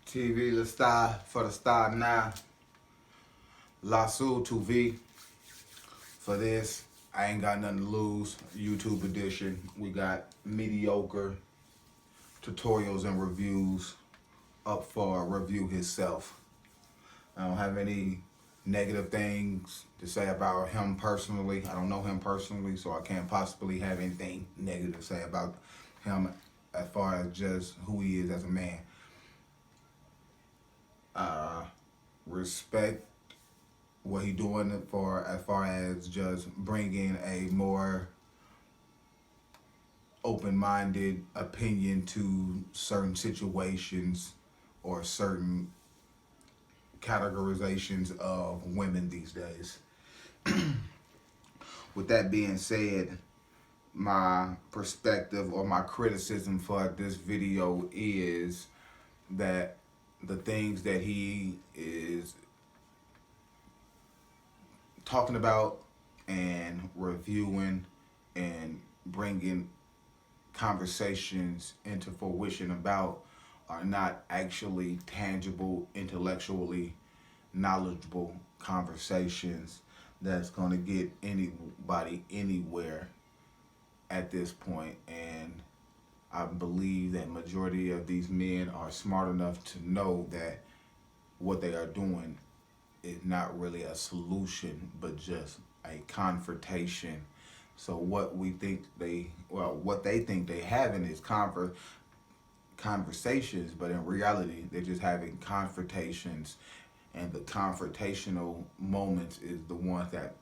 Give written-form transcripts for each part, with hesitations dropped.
TV, le star for the star now. Lasso TV for this. I ain't got nothing to lose. YouTube edition. We got mediocre tutorials and reviews up for review himself. I don't have any negative things to say about him personally. I don't know him personally, so I can't possibly have anything negative to say about him as far as just who he is as a man. Respect what he doing for as far as just bringing a more open-minded opinion to certain situations or certain categorizations of women these days. With that being said, my perspective or my criticism for this video is that the things that he is talking about and reviewing and bringing conversations into fruition about are not actually tangible, intellectually knowledgeable conversations that's going to get anybody anywhere at this point. And I believe that majority of these men are smart enough to know that what they are doing is not really a solution, but just a confrontation. So what they think they having is conversations, but in reality, they're just having confrontations, and the confrontational moments is the ones that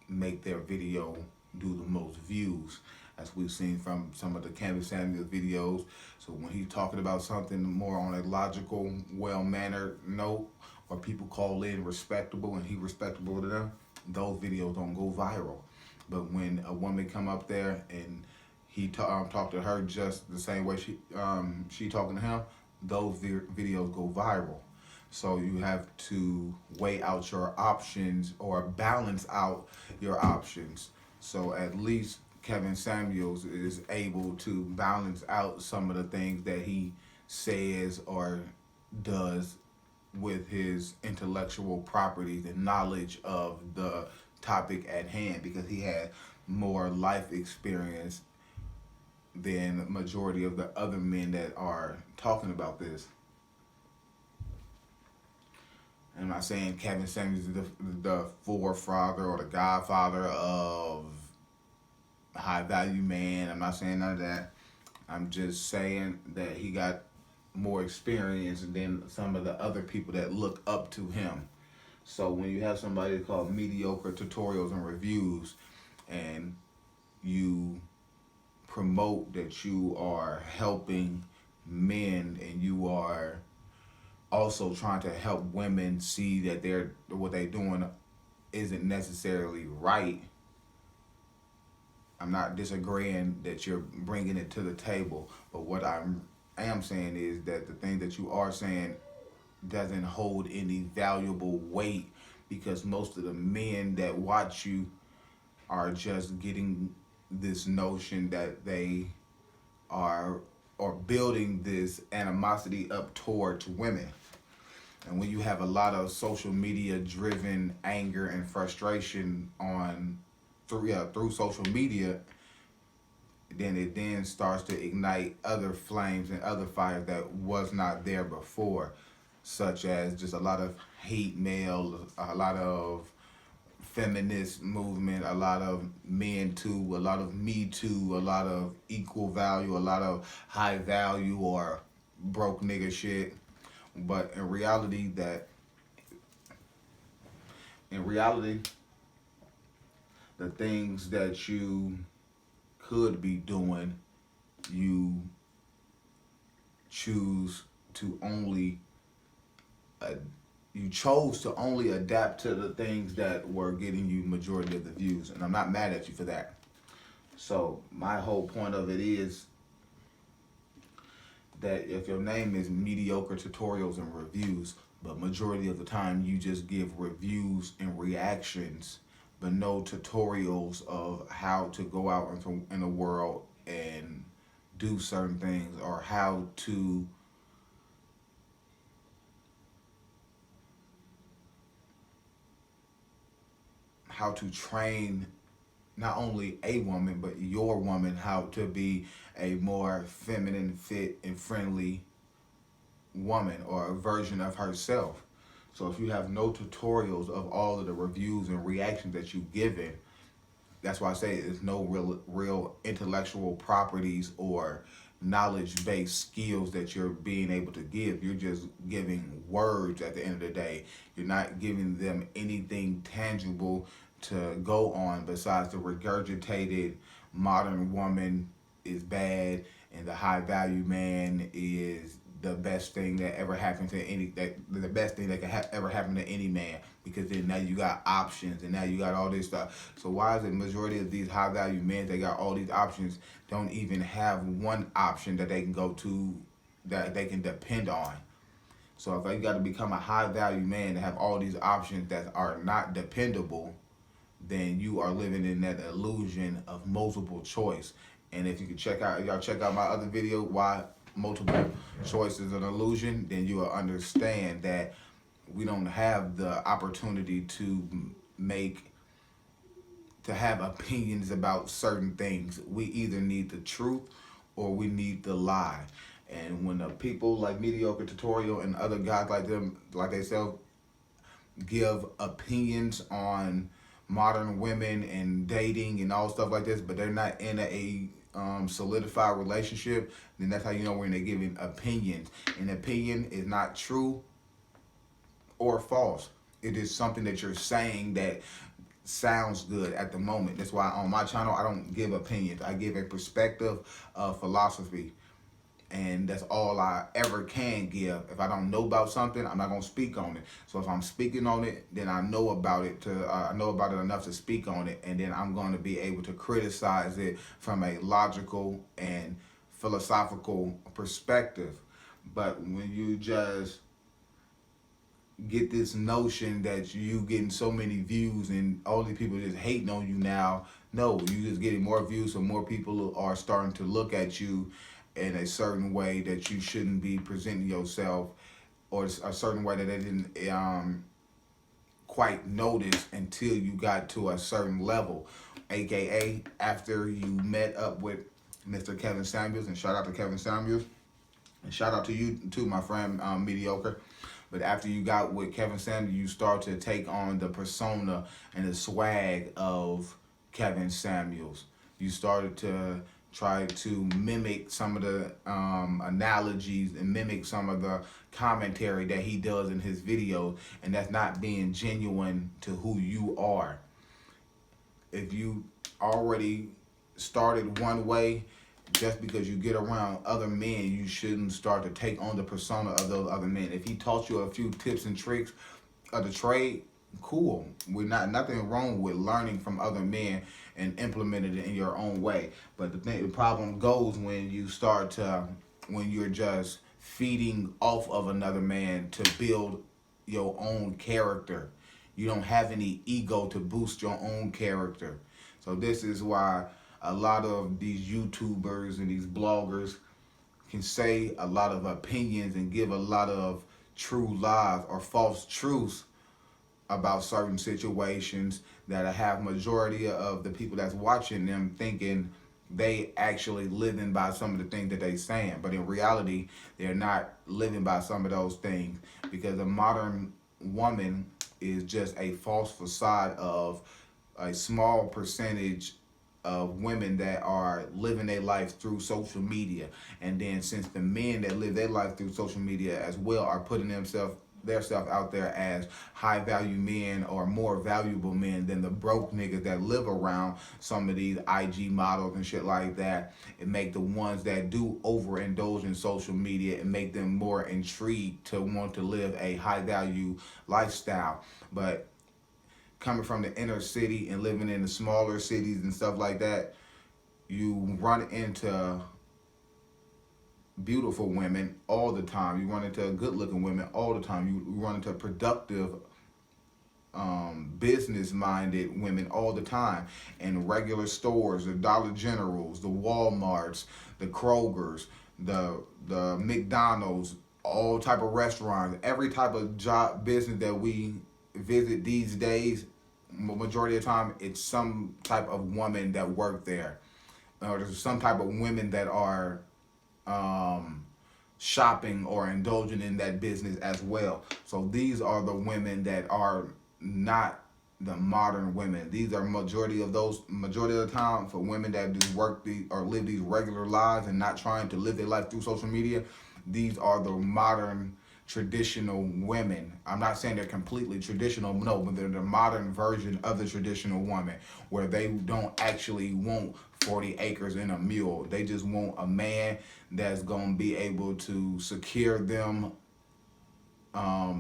make their video do the most views, as we've seen from some of the Kevin Samuels videos. So when he's talking about something more on a logical, well-mannered note, or people call in respectable and he respectable to them, those videos don't go viral. But when a woman come up there and he talk to her just the same way she talking to him, those videos go viral. So you have to weigh out your options or balance out your options. So at least Kevin Samuels is able to balance out some of the things that he says or does with his intellectual properties and knowledge of the topic at hand, because he had more life experience than majority of the other men that are talking about this. I'm not saying Kevin Samuels is the forefather or the godfather of high value man. I'm not saying none of that. I'm just saying that he got more experience than some of the other people that look up to him. So when you have somebody called mediocre tutorials and reviews, and you promote that you are helping men and you are also trying to help women see that what they're doing isn't necessarily right, I'm not disagreeing that you're bringing it to the table, but what I am saying is that the thing that you are saying doesn't hold any valuable weight, because most of the men that watch you are just getting this notion that they are or building this animosity up towards women. And when you have a lot of social media driven anger and frustration through social media, then it then starts to ignite other flames and other fires that was not there before, such as just a lot of hate mail, a lot of feminist movement, a lot of men too, a lot of me too, a lot of equal value, a lot of high value or broke nigga shit. But in reality, the things that you could be doing, you chose to only adapt to the things that were getting you majority of the views, and I'm not mad at you for that. So my whole point of it is that if your name is mediocre tutorials and reviews, but majority of the time you just give reviews and reactions, but no tutorials of how to go out in the world and do certain things, or how to how to train not only a woman, but your woman, how to be a more feminine, fit, and friendly woman, or a version of herself. So if you have no tutorials of all of the reviews and reactions that you've given, that's why I say there's no real intellectual properties or knowledge-based skills that you're being able to give. You're just giving words at the end of the day. You're not giving them anything tangible to go on besides the regurgitated modern woman is bad and the high value man is the best thing that ever happened to the best thing that could ever happen to any man, because then now you got options and now you got all this stuff. So why is it majority of these high value men that got all these options don't even have one option that they can go to that they can depend on? So if you got to become a high value man to have all these options that are not dependable, then you are living in that illusion of multiple choice. And if you can check out my other video, why multiple choice is an illusion, then you will understand that we don't have the opportunity to have opinions about certain things. We either need the truth or we need the lie. And when the people like Mediocre Tutorial and other guys like them, like themselves, give opinions on modern women and dating and all stuff like this, but they're not in a solidified relationship, then that's how you know when they're giving opinions. An opinion is not true or false. It is something that you're saying that sounds good at the moment. That's why on my channel I don't give opinions. I give a perspective of philosophy. And that's all I ever can give. If I don't know about something, I'm not gonna speak on it. So if I'm speaking on it, then I know about it I know about it enough to speak on it, and then I'm going to be able to criticize it from a logical and philosophical perspective. But when you just get this notion that you getting so many views and all these people just hating on you now, no, you just getting more views, so more people are starting to look at you in a certain way that you shouldn't be presenting yourself, or a certain way that they didn't quite notice until you got to a certain level, aka after you met up with Mr. Kevin Samuels. And shout out to Kevin Samuels, and shout out to you too, my friend Mediocre. But after you got with Kevin Samuels, you start to take on the persona and the swag of Kevin Samuels. You started to try to mimic some of the analogies and mimic some of the commentary that he does in his videos, and that's not being genuine to who you are. If you already started one way, just because you get around other men, you shouldn't start to take on the persona of those other men. If he taught you a few tips and tricks of the trade, cool. Nothing wrong with learning from other men and implementing it in your own way. But the problem goes when you're just feeding off of another man to build your own character. You don't have any ego to boost your own character. So this is why a lot of these YouTubers and these bloggers can say a lot of opinions and give a lot of true lies or false truths about certain situations that have majority of the people that's watching them thinking they actually living by some of the things that they saying. But in reality, they're not living by some of those things, because a modern woman is just a false facade of a small percentage of women that are living their life through social media. And then since the men that live their life through social media as well are putting themselves out there as high value men or more valuable men than the broke niggas that live around some of these IG models and shit like that, it make the ones that do overindulge in social media and make them more intrigued to want to live a high value lifestyle. But coming from the inner city and living in the smaller cities and stuff like that, you run into beautiful women all the time. You run into good looking women all the time. You run into productive, business minded women all the time. In regular stores, the Dollar Generals, the Walmarts, the Krogers, the McDonald's, all type of restaurants, every type of job business that we visit these days, majority of the time, it's some type of woman that work there, or there's some type of women that are um, shopping or indulging in that business as well. So these are the women that are not the modern women. These are majority of the time for women that just work or live these regular lives and not trying to live their life through social media. These are the modern traditional women. I'm not saying they're completely traditional, no, but they're the modern version of the traditional woman, where they don't actually want 40 acres and a mule. They just want a man that's going to be able to secure them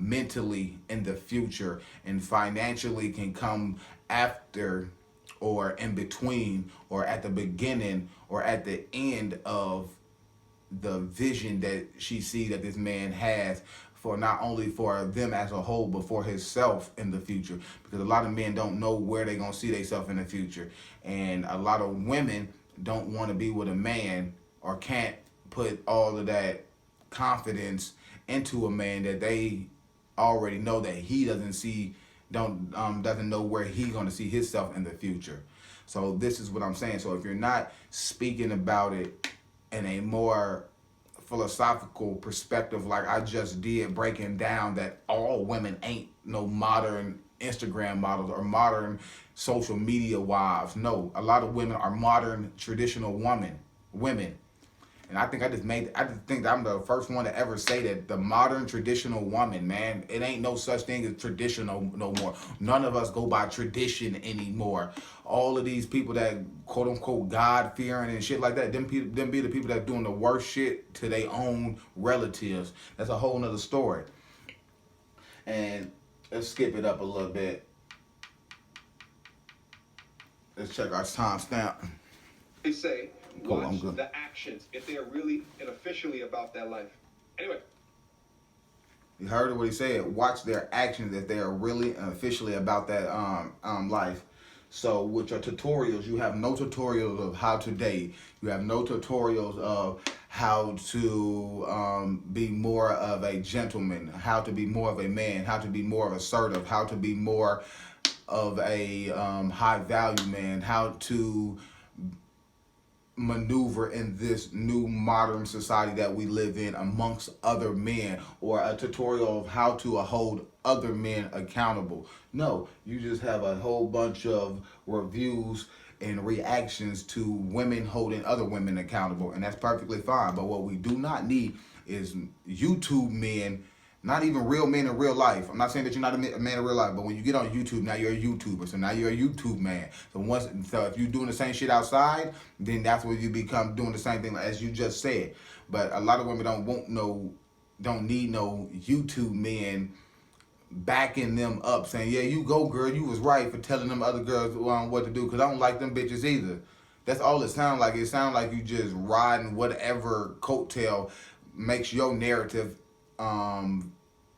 mentally in the future, and financially can come after or in between or at the beginning or at the end of the vision that she sees that this man has, for not only for them as a whole, but for himself in the future. Because a lot of men don't know where they're going to see themselves in the future. And a lot of women don't want to be with a man, or can't put all of that confidence into a man that they already know that he doesn't see, doesn't know where he's going to see himself in the future. So this is what I'm saying. So if you're not speaking about it in a more philosophical perspective, like I just did, breaking down that all women ain't no modern Instagram models or modern social media wives. No, a lot of women are modern traditional women. And I think I just think that I'm the first one to ever say that the modern traditional woman, man, it ain't no such thing as traditional no more. None of us go by tradition anymore. All of these people that quote unquote God fearing and shit like that, them be the people that doing the worst shit to their own relatives. That's a whole nother story. And let's skip it up a little bit. Let's check our timestamp. They say, cool, watch the actions if they are really and officially about that life. Anyway. You heard what he said. Watch their actions if they are really and officially about that life. So with your tutorials, you have no tutorials of how to date. You have no tutorials of how to be more of a gentleman, how to be more of a man, how to be more assertive, how to be more of a high value man, how to maneuver in this new modern society that we live in amongst other men, or a tutorial of how to hold other men accountable. No, you just have a whole bunch of reviews and reactions to women holding other women accountable, and that's perfectly fine. But what we do not need is YouTube men, not even real men in real life. I'm not saying that you're not a man in real life, but when you get on YouTube, now you're a YouTuber. So now you're a YouTube man. So if you're doing the same shit outside, then that's when you become doing the same thing as you just said. But a lot of women don't need no YouTube men backing them up, saying, yeah, you go, girl, you was right for telling them other girls what to do, because I don't like them bitches either. That's all it sounds like. It sounds like you just riding whatever coattail makes your narrative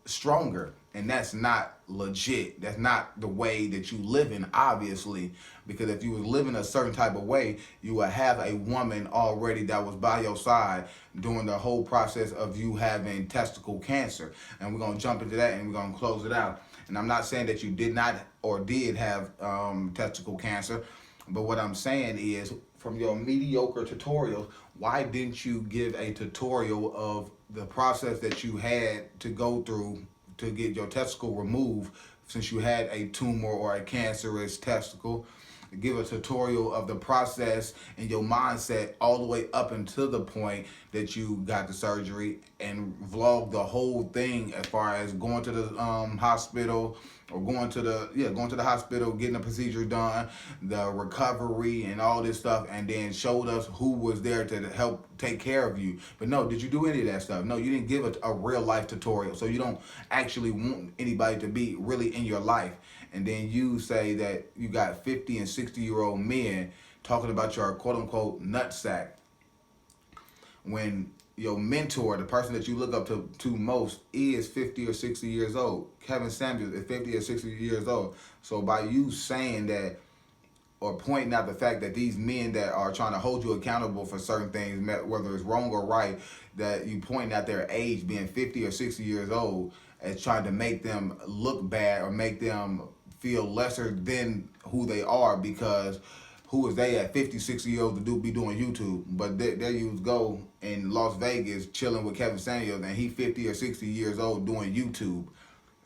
stronger, and that's not legit. That's not the way that you live in, obviously, because if you was living a certain type of way, you would have a woman already that was by your side during the whole process of you having testicle cancer. And we're going to jump into that and we're going to close it out. And I'm not saying that you did not or did have testicle cancer, but what I'm saying is, from your mediocre tutorials, why didn't you give a tutorial of the process that you had to go through to get your testicle removed, since you had a tumor or a cancerous testicle? Give a tutorial of the process and your mindset all the way up until the point that you got the surgery, and vlog the whole thing as far as going to the hospital, or going to the hospital, getting the procedure done, the recovery and all this stuff, and then showed us who was there to help take care of you. But no, did you do any of that stuff? No, you didn't give a real life tutorial. So you don't actually want anybody to be really in your life. And then you say that you got 50 and 60-year-old men talking about your quote-unquote nutsack, when your mentor, the person that you look up to most, is 50 or 60 years old. Kevin Samuels is 50 or 60 years old. So by you saying that, or pointing out the fact that these men that are trying to hold you accountable for certain things, whether it's wrong or right, that you pointing out their age being 50 or 60 years old as trying to make them look bad or make them feel lesser than who they are, because who is they at 50, 60 years old to be doing YouTube? But there you go in Las Vegas chilling with Kevin Samuels, and he 50 or 60 years old doing YouTube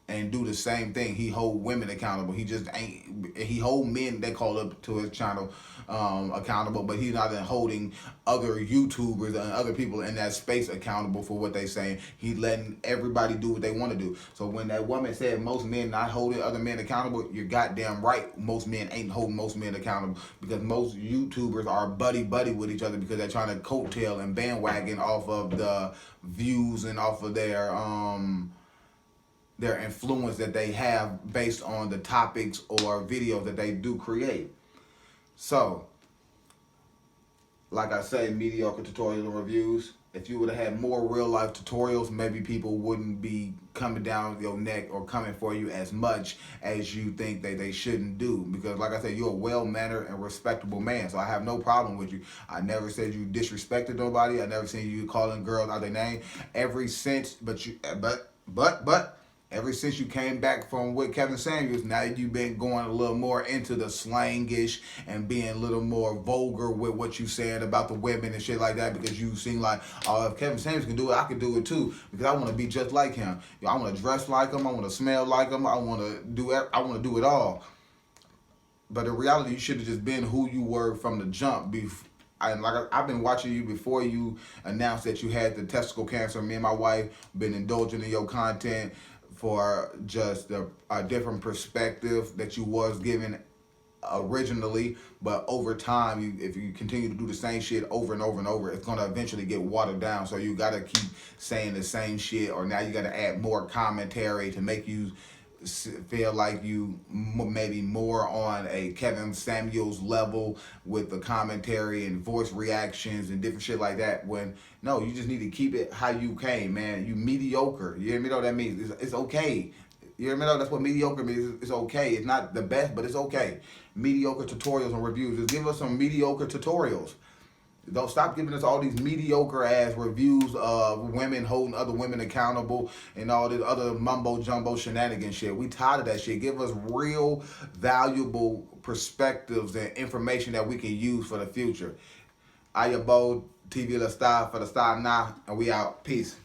and do the same thing. He hold women accountable. He just ain't. He hold men that call up to his channel accountable, but he's not holding other YouTubers and other people in that space accountable for what they saying. He letting everybody do what they want to do. So when that woman said most men not holding other men accountable, you're goddamn right. Most men ain't holding most men accountable, because most YouTubers are buddy with each other because they're trying to coattail and bandwagon off of the views and off of their influence that they have based on the topics or videos that they do create. So, like I say, mediocre tutorials and reviews. If you would have had more real life tutorials, maybe people wouldn't be coming down your neck or coming for you as much as you think that they shouldn't do. Because like I said, you're a well-mannered and respectable man, so I have no problem with you. I never said you disrespected nobody. I never seen you calling girls out their name. Ever since you came back from with Kevin Samuels, now you've been going a little more into the slangish and being a little more vulgar with what you said about the women and shit like that, because you seem like, oh, if Kevin Samuels can do it, I can do it too, because I want to be just like him. I want to dress like him. I want to smell like him. I want to do it all. But in reality, you should have just been who you were from the jump. I've been watching you before you announced that you had the testicle cancer. Me and my wife been indulging in your content for just a different perspective that you was given originally, but over time, if you continue to do the same shit over and over and over, it's gonna eventually get watered down. So you gotta keep saying the same shit, or now you gotta add more commentary to make you feel like you maybe more on a Kevin Samuels level with the commentary and voice reactions and different shit like that, when no, you just need to keep it how you came, man. You mediocre. You hear me? Know what that means? It's okay. You hear me? Know that's what mediocre means. It's okay. It's not the best, but it's okay. Mediocre tutorials and reviews. Just give us some mediocre tutorials. Don't stop giving us all these mediocre ass reviews of women holding other women accountable and all this other mumbo jumbo shenanigans shit. We tired of that shit. Give us real valuable perspectives and information that we can use for the future. I abode TV La Star for the Star now, and we out. Peace.